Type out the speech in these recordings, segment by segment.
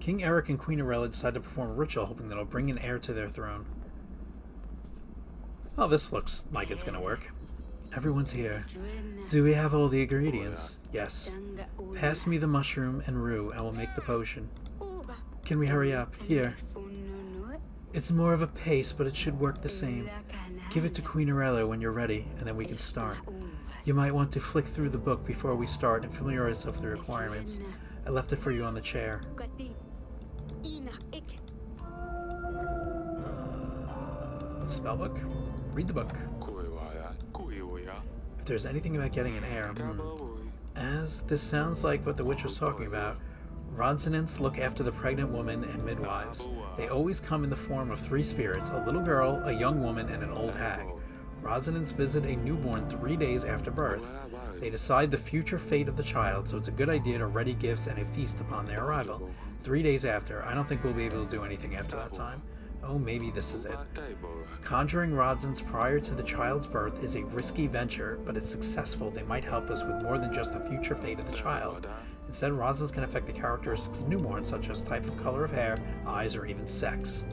King Eric and Queen Aurelia decide to perform a ritual hoping that it'll bring an heir to their throne. Oh, this looks like it's gonna work. Everyone's here. Do we have all the ingredients? Yes. Pass me the mushroom and rue and we'll make the potion. Can we hurry up? Here. It's more of a paste, but it should work the same. Give it to Queen Aurelia when you're ready, and then we can start. You might want to flick through the book before we start and familiarize yourself with the requirements. I left it for you on the chair. Spellbook? Read the book. If there's anything about getting an heir, as this sounds like what the witch was talking about, Rodzanants look after the pregnant woman and midwives. They always come in the form of 3 spirits, a little girl, a young woman, and an old hag. Rodzanants visit a newborn 3 days after birth. They decide the future fate of the child, so it's a good idea to ready gifts and a feast upon their arrival. 3 days after, I don't think we'll be able to do anything after that time. Oh, maybe this is it. Conjuring Rodzans prior to the child's birth is a risky venture, but if successful, they might help us with more than just the future fate of the child. Instead, Rodzans can affect the characteristics of newborns, such as type of color of hair, eyes, or even sex.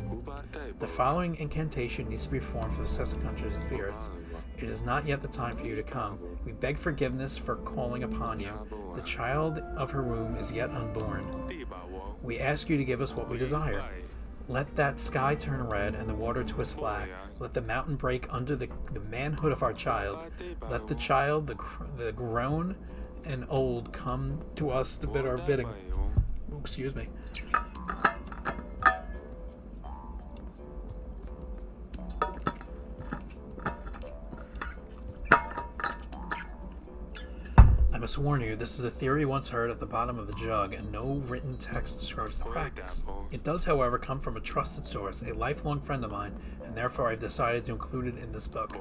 The following incantation needs to be performed for the successful conjuring spirits. It is not yet the time for you to come. We beg forgiveness for calling upon you. The child of her womb is yet unborn. We ask you to give us what we desire. Let that sky turn red and the water twist black. Let the mountain break under the manhood of our child. Let the child, the grown and old, come to us to bid our bidding. Ooh, excuse me. I must warn you, this is a theory once heard at the bottom of the jug, and no written text describes the practice. It does, however, come from a trusted source, a lifelong friend of mine, and therefore I've decided to include it in this book.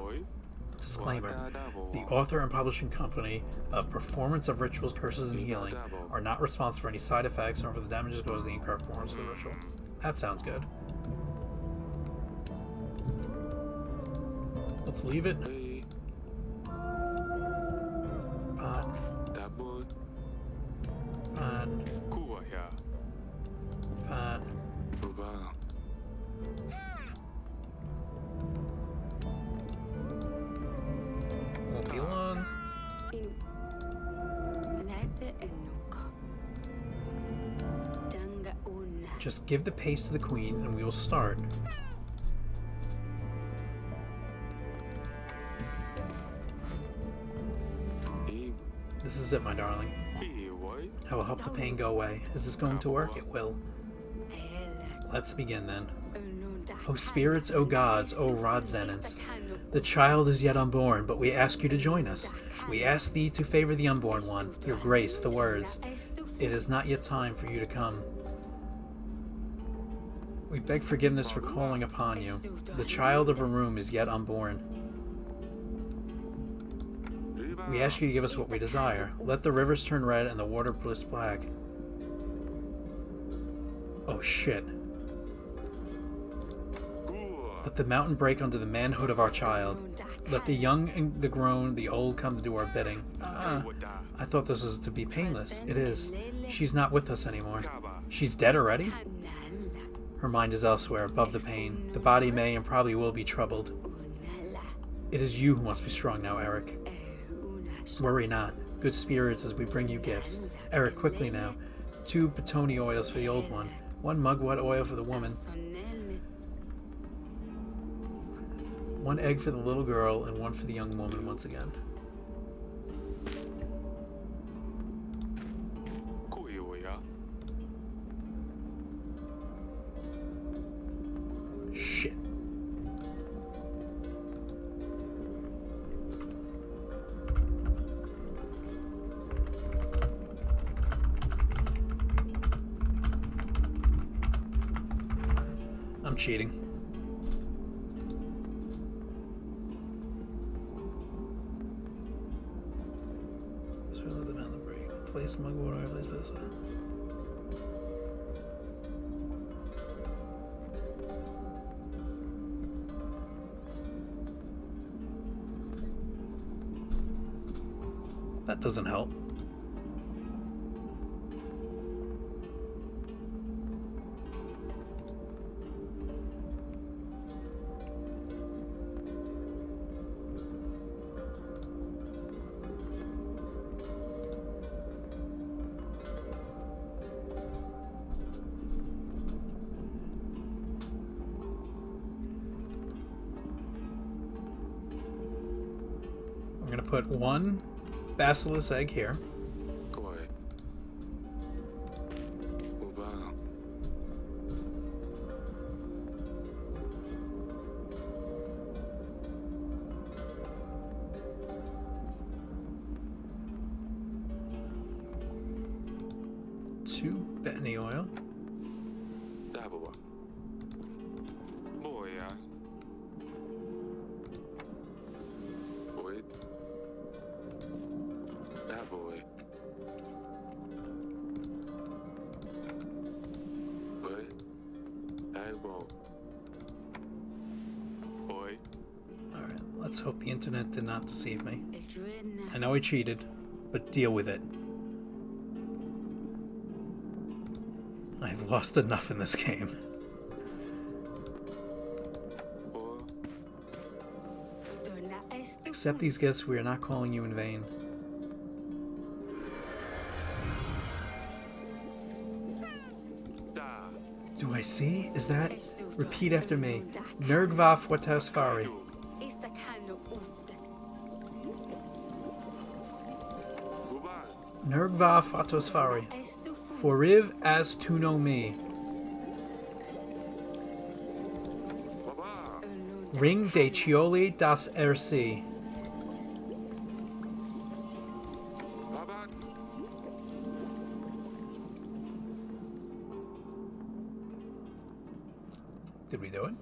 Disclaimer. The author and publishing company of Performance of Rituals, Curses, and Healing are not responsible for any side effects or for the damages caused to the incorrect performance of the ritual. That sounds good. Let's leave it. Won't be long. Just give the paste to the queen and we will start. This is it, my darling. I will help the pain go away. Is this going to work? It will. Let's begin then. O spirits, O gods, O Rodzanants, the child is yet unborn, but we ask you to join us. We ask thee to favor the unborn one, your grace, the words. It is not yet time for you to come. We beg forgiveness for calling upon you. The child of a room is yet unborn. We ask you to give us what we desire. Let the rivers turn red and the water twist black. Oh shit. Let the mountain break under the manhood of our child. Let the young and the grown, the old come to do our bidding. I thought this was to be painless. It is. She's not with us anymore. She's dead already? Her mind is elsewhere, above the pain. The body may and probably will be troubled. It is you who must be strong now, Eric. Worry not. Good spirits as we bring you gifts. Eric, quickly now. 2 Petoni oils for the old one. 1 mugwort oil for the woman. 1 egg for the little girl and 1 for the young woman once again. Shit. I'm cheating. Place mugwort oil, place this. That doesn't help. going to put one basilisk egg here. Two Bethany oil. Alright, let's hope the internet did not deceive me. I know I cheated, but deal with it. I've lost enough in this game. Accept these gifts, we are not calling you in vain. Do I see? Is that? Repeat after me. Nergvaf Watasfari. Nergvaf Watasfari. Foriv as to know me. Ring de Chioli das Ersi. Did we do it?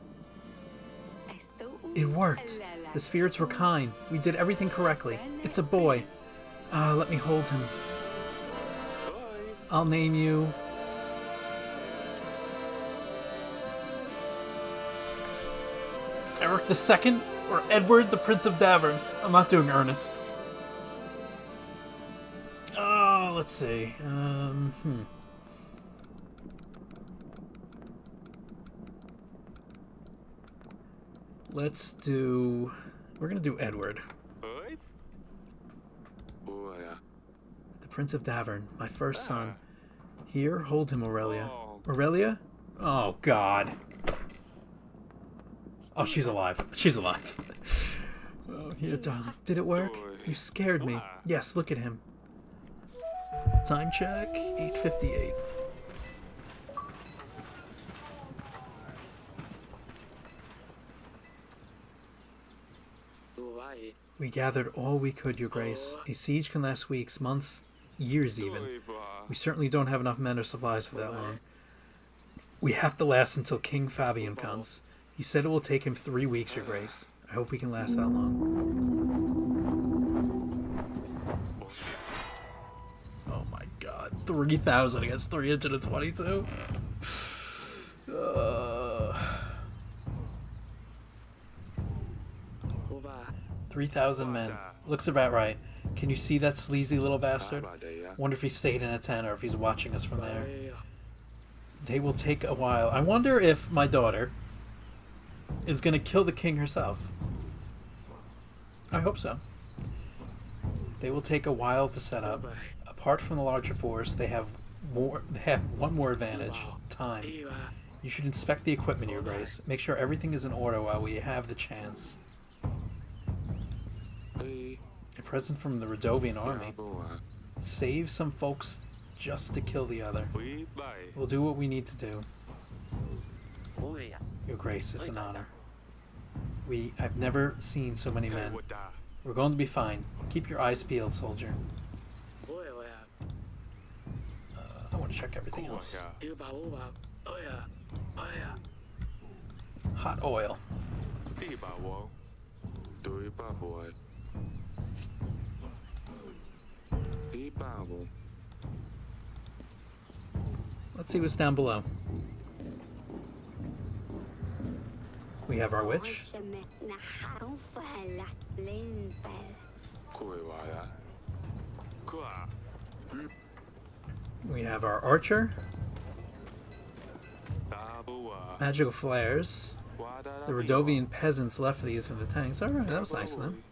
It worked. The spirits were kind. We did everything correctly. It's a boy. Let me hold him. I'll name you... Eric II or Edward the Prince of Davern. I'm not doing Ernest. Oh, let's see. Let's do... We're gonna do Edward. The Prince of Davern, my first son. Here, hold him, Aurelia. Aurelia? Oh, God. Oh, she's alive. She's alive. Oh, here, darling. Did it work? You scared me. Yes, look at him. Time check, 8:58. We gathered all we could, Your Grace. A siege can last weeks, months, years even. We certainly don't have enough men or supplies for that long. We have to last until King Fabian comes. He said it will take him 3 weeks, Your Grace. I hope we can last that long. Oh my God. 3,000 against 322? 3,000 men. Looks about right. Can you see that sleazy little bastard? Wonder if he stayed in a tent or if he's watching us from there. They will take a while. I wonder if my daughter is going to kill the king herself. I hope so. They will take a while to set up. Apart from the larger force, they have one more advantage. Time. You should inspect the equipment, Your Grace. Make sure everything is in order while we have the chance. A present from the Radovian army. Save some folks just to kill the other. We'll do what we need to do. Your Grace, it's an honor. I've never seen so many men. We're going to be fine. Keep your eyes peeled, soldier. I want to check everything else. Hot oil. Let's see what's down below. We have our witch. We have our archer. Magical flares. The Radovian peasants left these for the tanks. Alright, that was nice of them.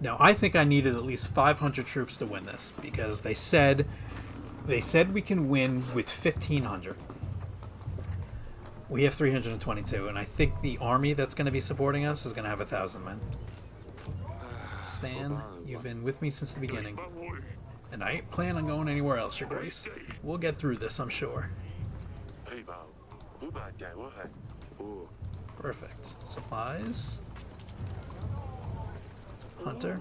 Now, I think I needed at least 500 troops to win this, because they said we can win with 1,500. We have 322, and I think the army that's going to be supporting us is going to have 1,000 men. Stan, you've been with me since the beginning, and I ain't plan on going anywhere else, Your Grace. We'll get through this, I'm sure. Perfect. Supplies. Hunter.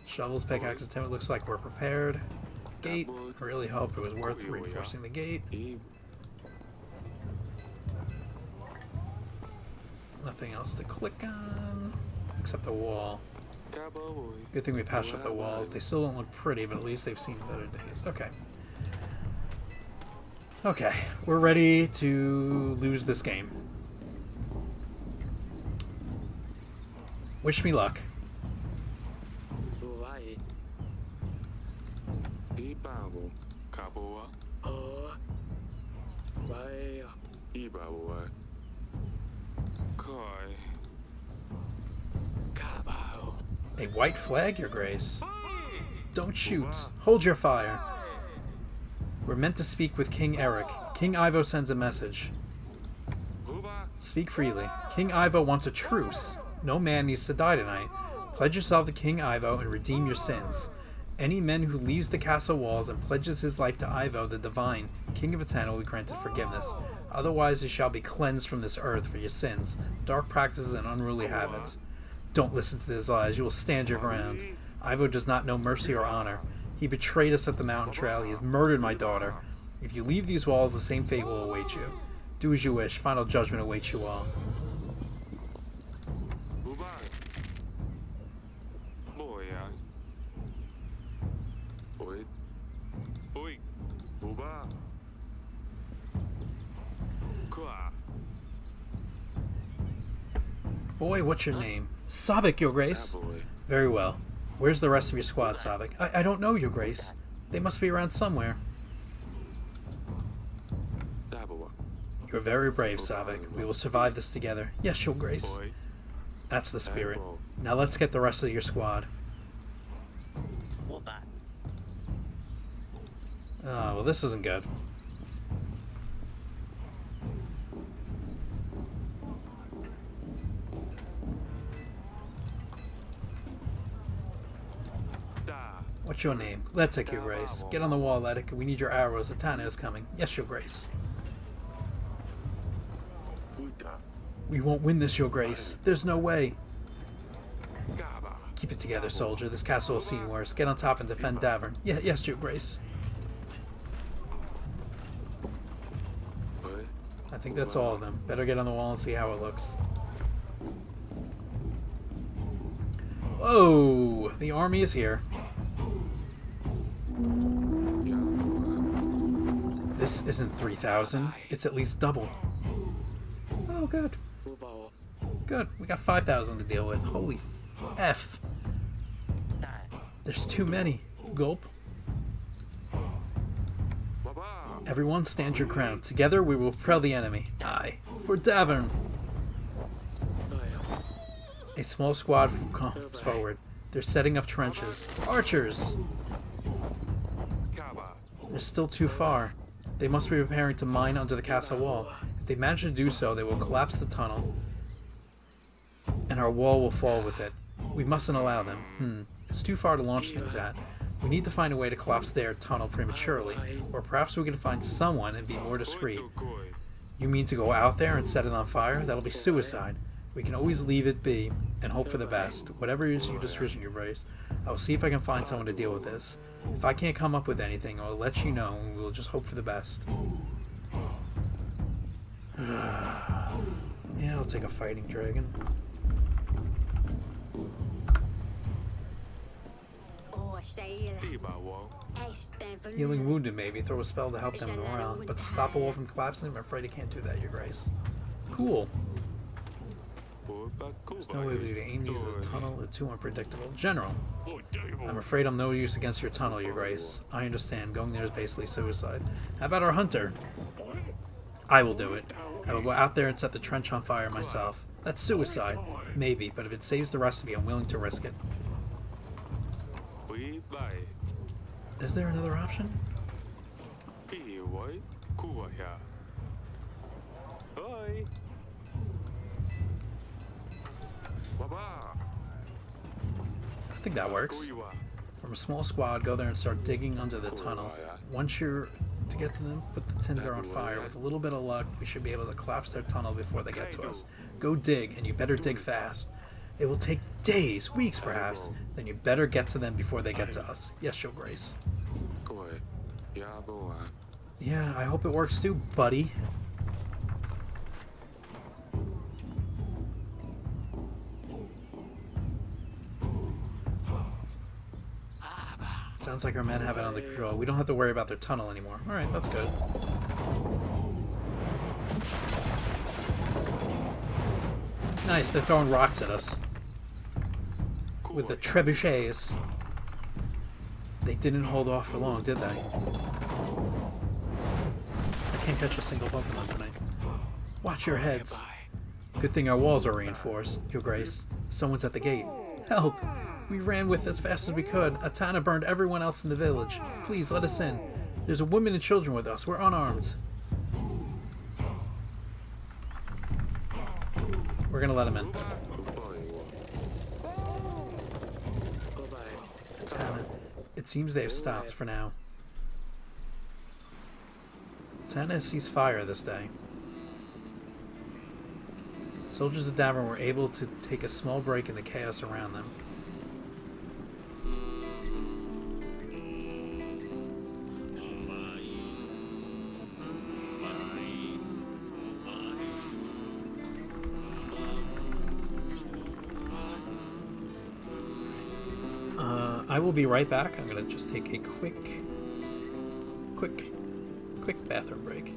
Shovels, pickaxes, timber. Looks like we're prepared. Gate. I really hope it was worth reinforcing the gate. Nothing else to click on except the wall. Good thing we patched up the walls. They still don't look pretty, but at least they've seen better days. Okay. Okay, we're ready to lose this game. Wish me luck. A white flag, Your Grace. Don't shoot. Hold your fire. We're meant to speak with King Eric. King Ivo sends a message. Speak freely. King Ivo wants a truce. No man needs to die tonight. Pledge yourself to King Ivo and redeem your sins. Any man who leaves the castle walls and pledges his life to Ivo the Divine, King of Etana, will be granted forgiveness. Otherwise, you shall be cleansed from this earth for your sins, dark practices, and unruly habits. Don't listen to his lies. You will stand your ground. Ivo does not know mercy or honor. He betrayed us at the mountain trail. He has murdered my daughter. If you leave these walls, the same fate will await you. Do as you wish. Final judgment awaits you all. Boy, what's your name? Sabek, Your Grace. Very well. Where's the rest of your squad, Sabek? I don't know, Your Grace. They must be around somewhere. You're very brave, Sabek. We will survive this together. Yes, Your Grace. That's the spirit. Now let's get the rest of your squad. Oh, well, this isn't good. What's your name? Letic, Your Grace. Get on the wall, Letic. We need your arrows. Etana is coming. Yes, Your Grace. We won't win this, Your Grace. There's no way. Keep it together, soldier. This castle has seen worse. Get on top and defend Davern. Yes, Your Grace. I think that's all of them. Better get on the wall and see how it looks. Whoa! The army is here. This isn't 3,000. It's at least double. Oh, good. Good. We got 5,000 to deal with. Holy F. There's too many. Gulp. Everyone stand your ground. Together we will repel the enemy. Aye. For Davern. A small squad comes forward. They're setting up trenches. Archers! They're still too far. They must be preparing to mine under the castle wall. If they manage to do so, they will collapse the tunnel, and our wall will fall with it. We mustn't allow them. It's too far to launch things at. We need to find a way to collapse their tunnel prematurely, or perhaps we can find someone and be more discreet. You mean to go out there and set it on fire? That'll be suicide. We can always leave it be and hope for the best. Whatever is your decision, Your Grace, I will see if I can find someone to deal with this. If I can't come up with anything, I'll let you know, and we'll just hope for the best. Yeah, I'll take a fighting dragon. Healing wounded, maybe. Throw a spell to help them morale. But to stop a wall from collapsing, I'm afraid I can't do that, Your Grace. Cool. There's no way we can aim these at the tunnel. They're too unpredictable. General, I'm afraid I'm no use against your tunnel, Your Grace. I understand. Going there is basically suicide. How about our hunter? I will do it. I will go out there and set the trench on fire myself. That's suicide. Maybe, but if it saves the rest of you, I'm willing to risk it. Is there another option? I think that works. From a small squad, go there and start digging under the tunnel. Once you're to get to them, put the tinder on fire. With a little bit of luck, we should be able to collapse their tunnel before they get to us. Go dig, and you better dig fast. It will take days, weeks perhaps. Then you better get to them before they get to us. Yes, Your Grace. Yeah, I hope it works too, buddy. Sounds like our men have it under control. We don't have to worry about their tunnel anymore. Alright, that's good. Nice, they're throwing rocks at us. With the trebuchets. They didn't hold off for long, did they? I can't catch a single Pokemon tonight. Watch your heads. Good thing our walls are reinforced, Your Grace. Someone's at the gate. Help! We ran with as fast as we could. Atana burned everyone else in the village. Please, let us in. There's a woman and children with us. We're unarmed. We're gonna let him in. Atana. It seems they have stopped for now. Atana has ceased fire this day. Soldiers of Davern were able to take a small break in the chaos around them. I will be right back. I'm gonna just take a quick bathroom break.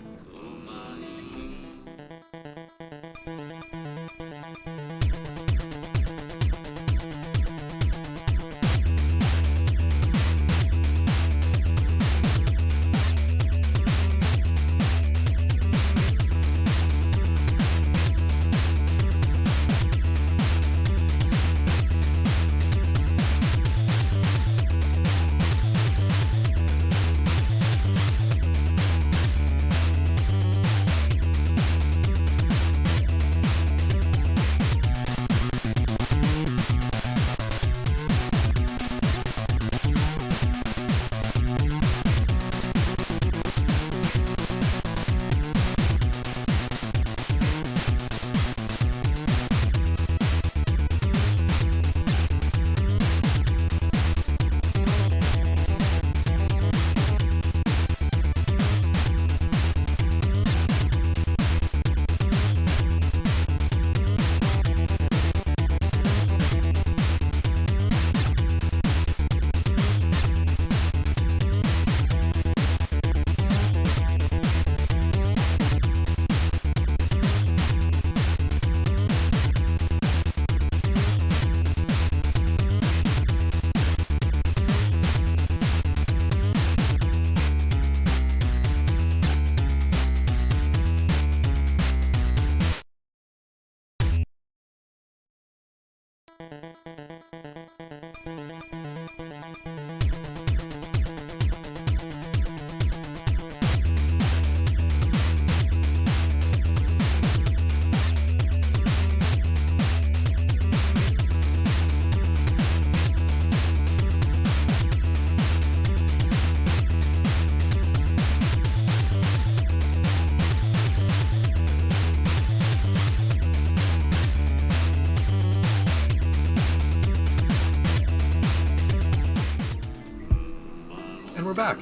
And we're back.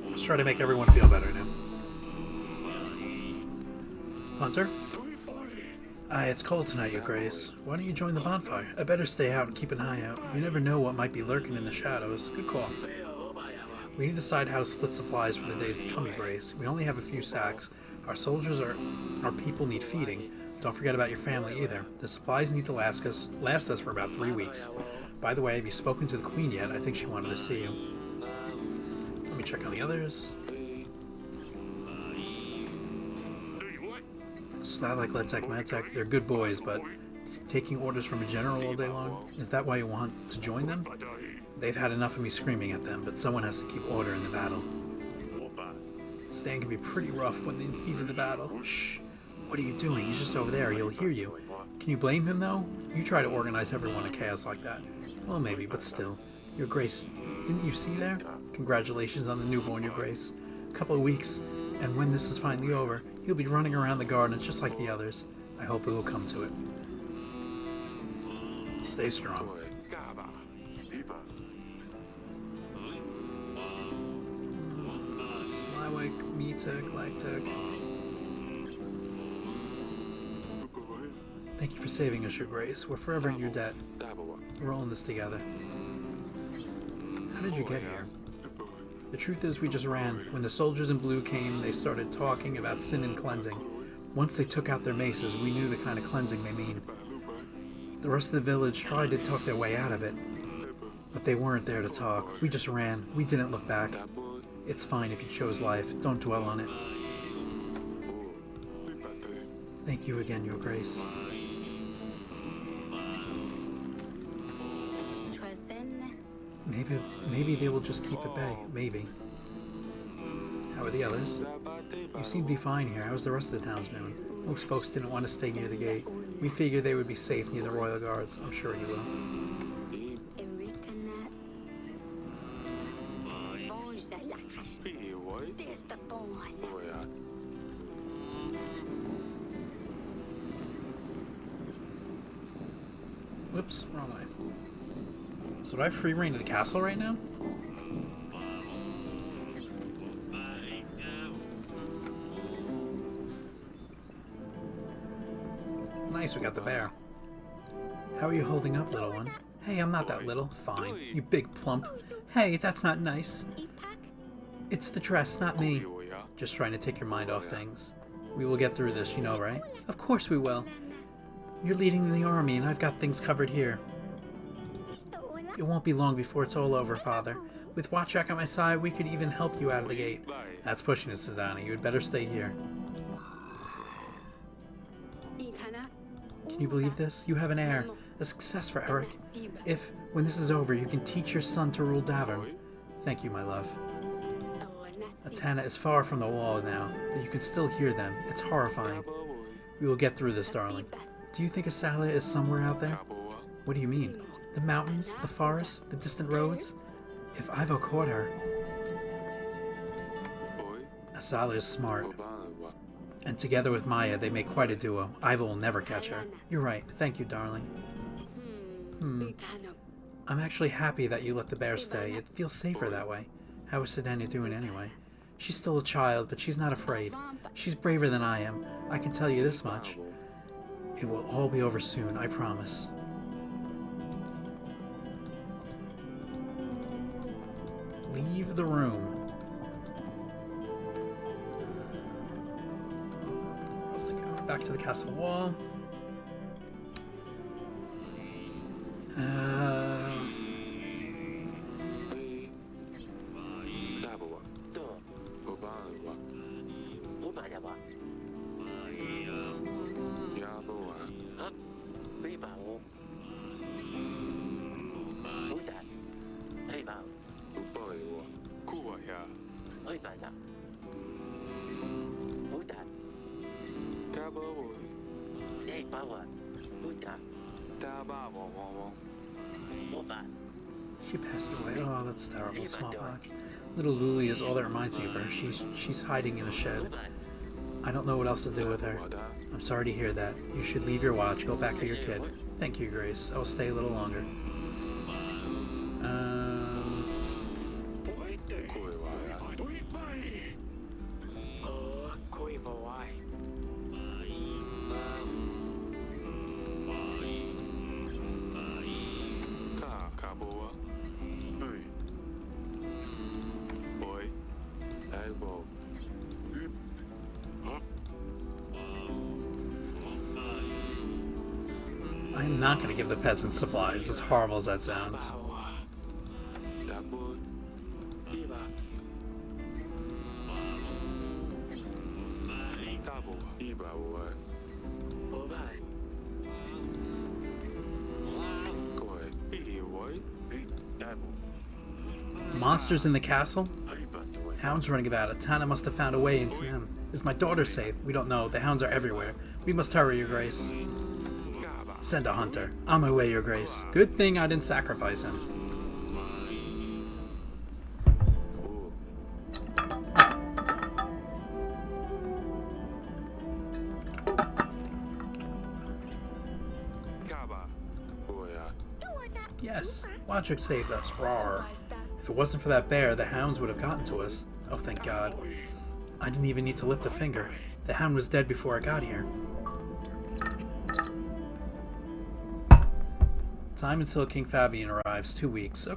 Let's try to make everyone feel better now. Hunter? Aye, it's cold tonight, Your Grace. Why don't you join the bonfire? I better stay out and keep an eye out. You never know what might be lurking in the shadows. Good call. We need to decide how to split supplies for the days to come, Your Grace. We only have a few sacks. Our people need feeding. Don't forget about your family either. The supplies need to last us for about 3 weeks. By the way, have you spoken to the Queen yet? I think she wanted to see you. Let me check on the others. Slavic, Letek, Medtek, they're good boys, but taking orders from a general all day long? Is that why you want to join them? They've had enough of me screaming at them, but someone has to keep order in the battle. Stan can be pretty rough when in the heat of the battle. Shh. What are you doing? He's just over there. He'll hear you. Can you blame him, though? You try to organize everyone in chaos like that. Well, maybe, but still. Your Grace, didn't you see there? Congratulations on the newborn, Your Grace. A couple of weeks, and when this is finally over, he'll be running around the gardens just like the others. I hope it will come to it. Stay strong. Slawic, Metek, Lactek. Thank you for saving us, Your Grace. We're forever in your debt. We're all in this together. How did you get here? The truth is, we just ran. When the soldiers in blue came, they started talking about sin and cleansing. Once they took out their maces, we knew the kind of cleansing they mean. The rest of the village tried to talk their way out of it, but they weren't there to talk. We just ran. We didn't look back. It's fine if you chose life. Don't dwell on it. Thank you again, Your Grace. Maybe they will just keep at bay. Maybe. How are the others? You seem to be fine here. How's the rest of the townsmen? Most folks didn't want to stay near the gate. We figured they would be safe near the royal guards. I'm sure you will. Whoops, wrong way. So do I have free reign to the castle right now? Nice, we got the bear. How are you holding up, little one? Hey, I'm not that little. Fine. You big plump. Hey, that's not nice. It's the dress, not me. Just trying to take your mind off things. We will get through this, you know, right? Of course we will. You're leading the army, and I've got things covered here. It won't be long before it's all over, Father. With Watchak at my side, we could even help you out of the gate. That's pushing it, Sedani. You had better stay here. Can you believe this? You have an heir. A success for Eric. If, when this is over, you can teach your son to rule Davern. Thank you, my love. Atana is far from the wall now, but you can still hear them. It's horrifying. We will get through this, darling. Do you think Asalia is somewhere out there? What do you mean? The mountains, the forests, the distant roads? If Ivo caught her... Asalia is smart. And together with Maya, they make quite a duo. Ivo will never catch her. You're right. Thank you, darling. I'm actually happy that you let the bear stay. It feels safer that way. How is Sedania doing anyway? She's still a child, but she's not afraid. She's braver than I am. I can tell you this much. It will all be over soon, I promise. Leave the room. Back to the castle wall. She passed away. Oh, that's terrible. Smallpox. Little Luli is all that reminds me of her. She's hiding in a shed. I don't know what else to do with her. I'm sorry to hear that. You should leave your watch. Go back to your kid. Thank you, Grace. I will stay a little longer. I'm not going to give the peasants supplies, as horrible as that sounds. Monsters in the castle? Hounds running about. Tana must have found a way into them. Is my daughter safe? We don't know. The hounds are everywhere. We must hurry, Your Grace. Send a hunter. On my way, Your Grace. Good thing I didn't sacrifice him. Yes, Watchuk saved us. Roar. If it wasn't for that bear, the hounds would have gotten to us. Oh, thank God. I didn't even need to lift a finger. The hound was dead before I got here. Time until King Fabian arrives. 2 weeks.